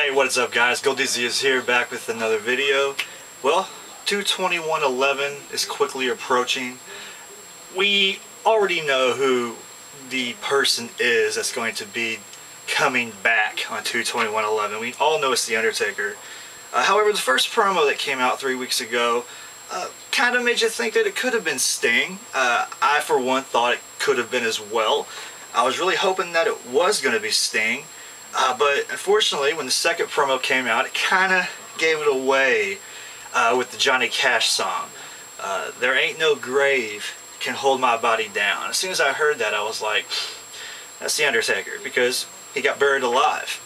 Hey, what is up guys? GoldDZ is here, back with another video. Well, 2/21/11 is quickly approaching. We already know who the person is that's going to be coming back on 2/21/11. We all know it's The Undertaker. However, the first promo that came out 3 weeks ago kind of made you think that it could have been Sting. I, for one, thought it could have been as well. I was really hoping that it was going to be Sting. But unfortunately, when the second promo came out, it kind of gave it away with the Johnny Cash song. There ain't no grave can hold my body down. As soon as I heard that, I was like, that's The Undertaker, because he got buried alive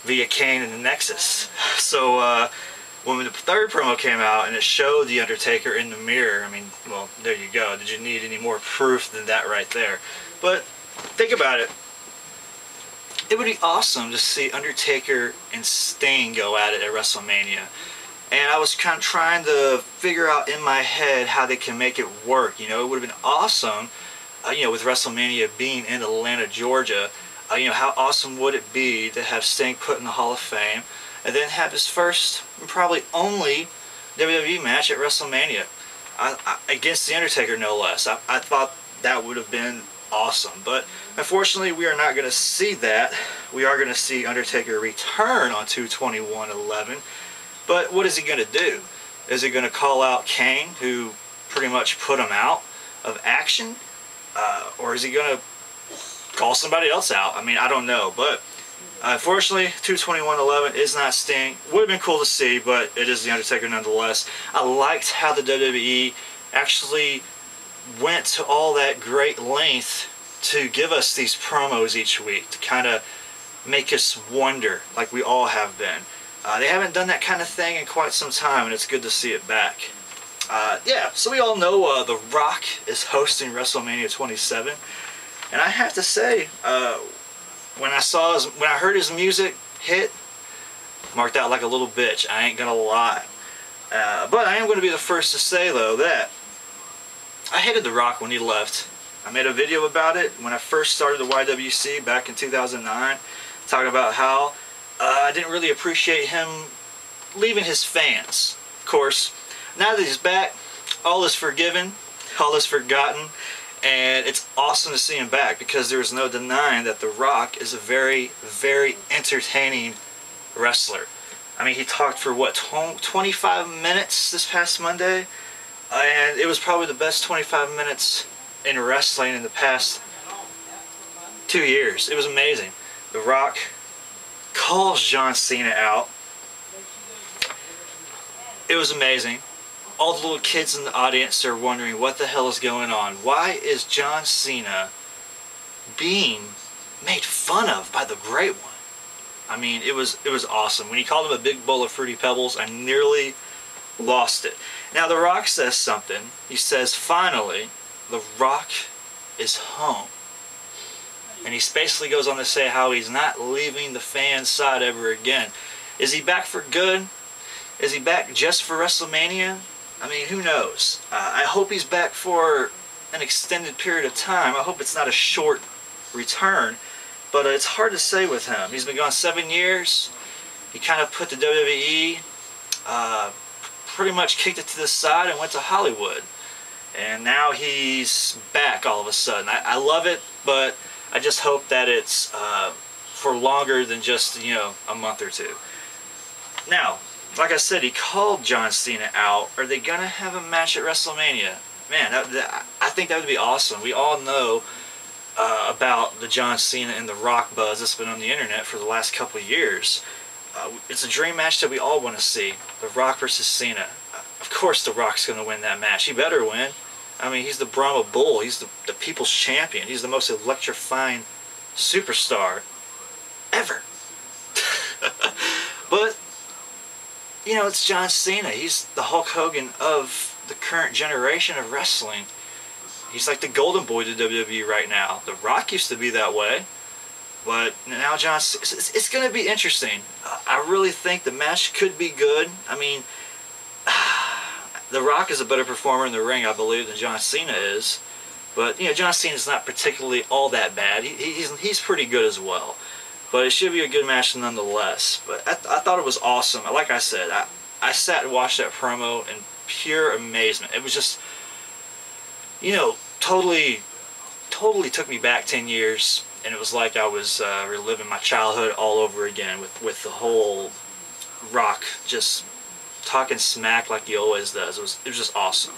via Kane and the Nexus. So when the third promo came out and it showed The Undertaker in the mirror, I mean, well, there you go. Did you need any more proof than that right there? But think about it. It would be awesome to see Undertaker and Sting go at it at WrestleMania. And I was kind of trying to figure out in my head how they can make it work. You know, it would have been awesome, you know, with WrestleMania being in Atlanta, Georgia. You know, how awesome would it be to have Sting put in the Hall of Fame and then have his first and probably only WWE match at WrestleMania against The Undertaker, no less. I thought that would have been awesome, but unfortunately we are not going to see that. We are going to see Undertaker return on 2/21/11, but what is he going to do? Is he going to call out Kane, who pretty much put him out of action, or is he going to call somebody else out? I mean, I don't know, but unfortunately 2/21/11 is not Sting. Would have been cool to see, but it is The Undertaker nonetheless. I liked how the WWE actually went to all that great length to give us these promos each week to kind of make us wonder, like we all have been. They haven't done that kind of thing in quite some time, and it's good to see it back. Yeah, so we all know The Rock is hosting WrestleMania 27, and I have to say, when I heard his music hit, marked out like a little bitch. I ain't gonna lie, but I am going to be the first to say though that I hated The Rock when he left. I made a video about it when I first started the YWC back in 2009, talking about how I didn't really appreciate him leaving his fans. Of course, now that he's back, all is forgiven, all is forgotten, and it's awesome to see him back because there's no denying that The Rock is a very, very entertaining wrestler. I mean, he talked for what, 25 minutes this past Monday? And it was probably the best 25 minutes in wrestling in the past 2 years. It was amazing. The Rock calls John Cena out. It was amazing. All the little kids in the audience are wondering what the hell is going on. Why is John Cena being made fun of by the Great One? I mean, it was awesome. When he called him a big bowl of Fruity Pebbles, I nearly lost it. Now The Rock says something. He says, finally, The Rock is home. And he basically goes on to say how he's not leaving the fans' side ever again. Is he back for good? Is he back just for WrestleMania? I mean, who knows? I hope he's back for an extended period of time. I hope it's not a short return. But it's hard to say with him. He's been gone 7 years. He kind of put the WWE pretty much kicked it to the side and went to Hollywood, and now he's back all of a sudden. I love it, but I just hope that it's for longer than just, you know, a month or two. Now, like I said, he called John Cena out. Are they gonna have a match at WrestleMania? Man, I think that would be awesome. We all know about the John Cena and The Rock buzz that's been on the internet for the last couple of years. It's a dream match that we all want to see. The Rock versus Cena. Of course The Rock's going to win that match. He better win. I mean, he's the Brahma Bull. He's the people's champion. He's the most electrifying superstar ever. But, you know, it's John Cena. He's the Hulk Hogan of the current generation of wrestling. He's like the golden boy to WWE right now. The Rock used to be that way. But now it's going to be interesting. I really think the match could be good. I mean, The Rock is a better performer in the ring, I believe, than John Cena is. But, you know, John Cena's not particularly all that bad. He's pretty good as well. but it should be a good match nonetheless. But I thought it was awesome. Like I said, I sat and watched that promo in pure amazement. It was just, you know, totally took me back 10 years, and it was like I was reliving my childhood all over again with the whole Rock just talking smack like he always does. It was just awesome.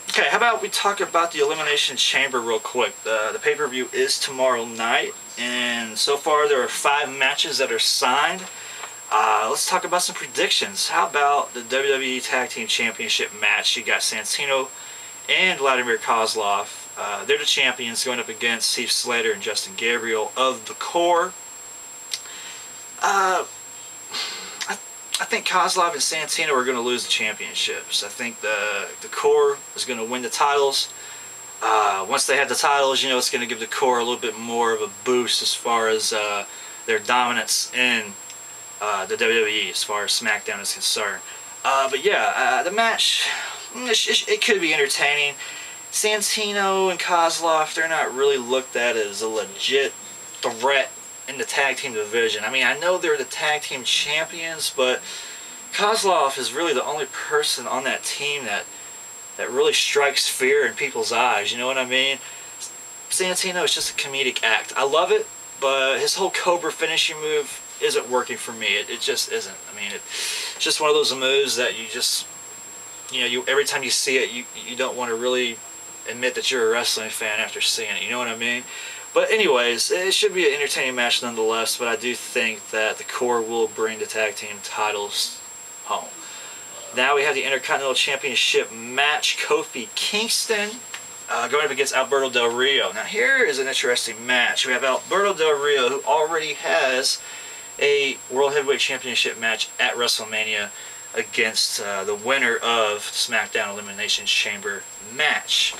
Okay, how about we talk about the Elimination Chamber real quick. The pay-per-view is tomorrow night, and so far there are 5 matches that are signed. Let's talk about some predictions. How about the WWE Tag Team Championship match? You got Santino and Vladimir Kozlov. They're the champions going up against Heath Slater and Justin Gabriel of the Core. I think Kozlov and Santino are going to lose the championships. I think the Core is going to win the titles. Once they have the titles, you know, it's going to give the Core a little bit more of a boost as far as their dominance in the WWE, as far as Smackdown is concerned. But yeah, the match, it could be entertaining. Santino and Kozlov, they're not really looked at as a legit threat in the tag team division. I mean, I know they're the tag team champions, but Kozlov is really the only person on that team that really strikes fear in people's eyes. You know what I mean? Santino is just a comedic act. I love it, but his whole Cobra finishing move isn't working for me. It just isn't. I mean, it's just one of those moves that you just, you know, every time you see it, you don't want to really admit that you're a wrestling fan after seeing it. You know what I mean? But anyways, it should be an entertaining match nonetheless, but I do think that the Core will bring the tag team titles home. Now we have the Intercontinental Championship match. Kofi Kingston going up against Alberto Del Rio. Now here is an interesting match. We have Alberto Del Rio, who already has a World Heavyweight Championship match at WrestleMania against the winner of SmackDown Elimination Chamber match.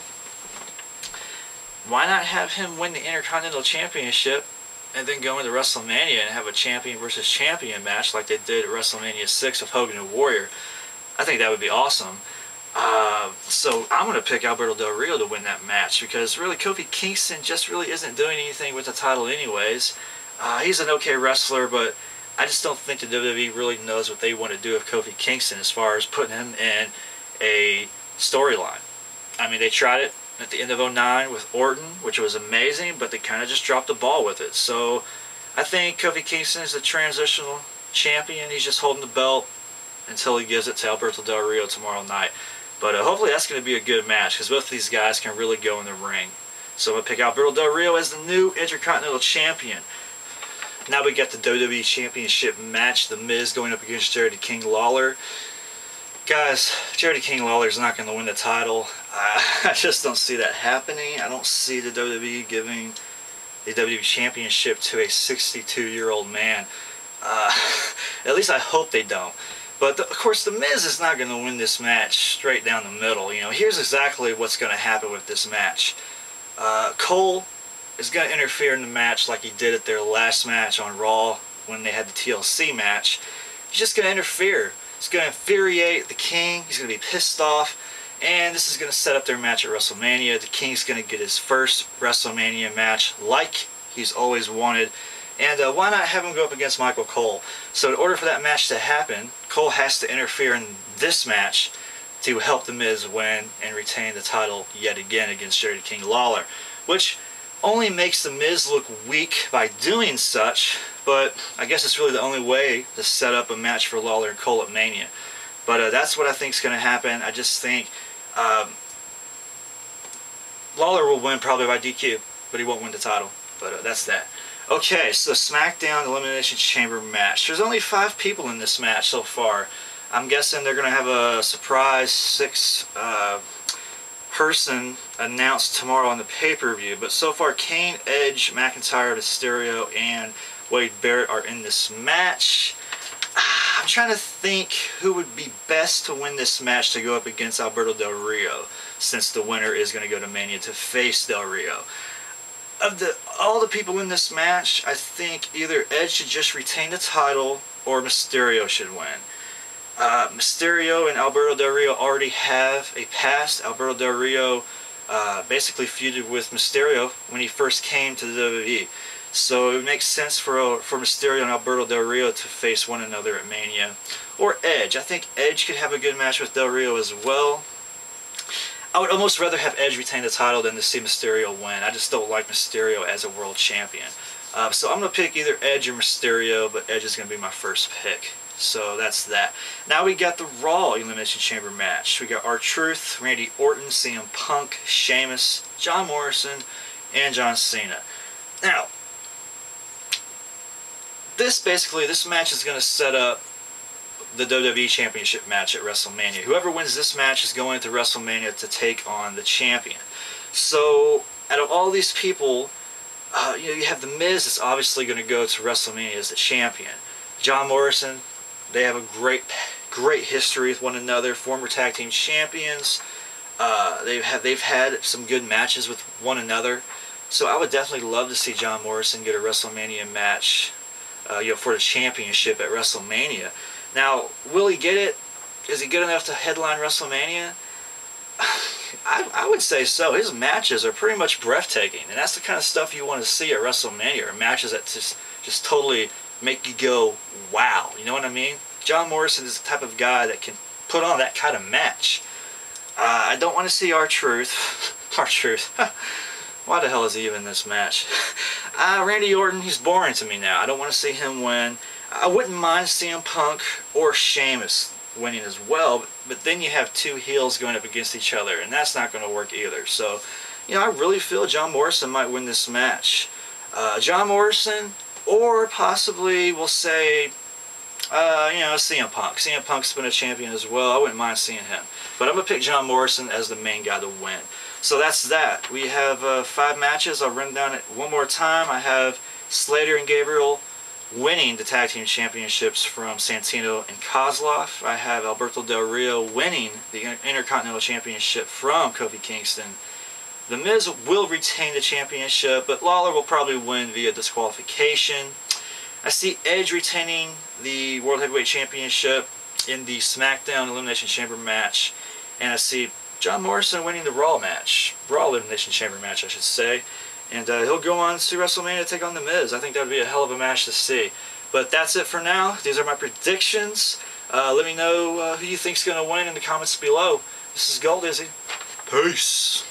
Why not have him win the Intercontinental Championship and then go into WrestleMania and have a champion versus champion match like they did at WrestleMania 6 with Hogan and Warrior? I think that would be awesome. So I'm going to pick Alberto Del Rio to win that match, because really Kofi Kingston just really isn't doing anything with the title anyways. He's an okay wrestler, but I just don't think the WWE really knows what they want to do with Kofi Kingston as far as putting him in a storyline. I mean, they tried it at the end of '09 with Orton, which was amazing, but they kind of just dropped the ball with it. So I think Kofi Kingston is a transitional champion. He's just holding the belt until he gives it to Alberto Del Rio tomorrow night. But hopefully that's going to be a good match, because both of these guys can really go in the ring. So I'm going to pick Alberto Del Rio as the new Intercontinental Champion. Now we got the WWE Championship match. The Miz going up against Jerry the King Lawler. Guys, Jerry the King Lawler is not going to win the title. I just don't see that happening. I don't see the WWE giving the WWE Championship to a 62-year-old man. At least I hope they don't. But of course, the Miz is not going to win this match straight down the middle. You know, here's exactly what's going to happen with this match. Cole is going to interfere in the match like he did at their last match on Raw when they had the TLC match. He's just going to interfere. It's going to infuriate the King. He's going to be pissed off. And this is going to set up their match at WrestleMania. The King's going to get his first WrestleMania match like he's always wanted. And why not have him go up against Michael Cole? So in order for that match to happen, Cole has to interfere in this match to help The Miz win and retain the title yet again against Jerry the King Lawler. Which only makes The Miz look weak by doing such, but I guess it's really the only way to set up a match for Lawler and Cole at Mania. But that's what I think is going to happen. I just think Lawler will win probably by DQ, but he won't win the title. But that's that. Okay, so Smackdown Elimination Chamber match. There's only 5 people in this match so far. I'm guessing they're going to have a surprise 6 person announced tomorrow on the pay-per-view. But so far, Kane, Edge, McINTYRE, Mysterio, and Wade Barrett are in this match. I'm trying to think who would be best to win this match to go up against Alberto Del Rio, since the winner is going to go to Mania to face Del Rio. Of all the people in this match, I think either Edge should just retain the title or Mysterio should win. Mysterio and Alberto Del Rio already have a past. Alberto Del Rio basically feuded with Mysterio when he first came to the WWE. So it makes sense for Mysterio and Alberto Del Rio to face one another at Mania. Or Edge. I think Edge could have a good match with Del Rio as well. I would almost rather have Edge retain the title than to see Mysterio win. I just don't like Mysterio as a world champion. So I'm going to pick either Edge or Mysterio, but Edge is going to be my first pick. So that's that. Now we got the Raw Elimination Chamber match. We got R-Truth, Randy Orton, CM Punk, Sheamus, John Morrison, and John Cena. Now, this match is going to set up the WWE Championship match at WrestleMania. Whoever wins this match is going to WrestleMania to take on the champion. So, out of all these people, you have The Miz that's obviously going to go to WrestleMania as the champion. John Morrison, they have a great history with one another, former tag team champions. They've had some good matches with one another. So I would definitely love to see John Morrison get a WrestleMania match, for the championship at WrestleMania. Now, will he get it? Is he good enough to headline WrestleMania? I would say so. His matches are pretty much breathtaking, and that's the kind of stuff you want to see at WrestleMania. Matches that just totally make you go, wow. You know what I mean? John Morrison is the type of guy that can put on that kind of match. I don't want to see R-Truth. R-Truth. Why the hell is he even in this match? Randy Orton, he's boring to me now. I don't want to see him win. I wouldn't mind CM Punk or Sheamus winning as well, but then you have two heels going up against each other, and that's not going to work either. So, I really feel John Morrison might win this match. John Morrison, or possibly we'll say, CM Punk. CM Punk's been a champion as well. I wouldn't mind seeing him. But I'm going to pick John Morrison as the main guy to win. So that's that. We have 5 matches. I'll run down it one more time. I have Slater and Gabriel winning the Tag Team Championships from Santino and KOZLOV. I have Alberto Del Rio winning the Intercontinental Championship from Kofi Kingston. The Miz will retain the championship, but Lawler will probably win via disqualification. I see Edge retaining the World Heavyweight Championship in the Smackdown Elimination Chamber match. And I see John Morrison winning the Raw match. Raw Elimination Chamber match, I should say. And he'll go on to WrestleMania to take on The Miz. I think that would be a hell of a match to see. But that's it for now. These are my predictions. Let me know who you think's going to win in the comments below. This is Gold Izzy. Peace.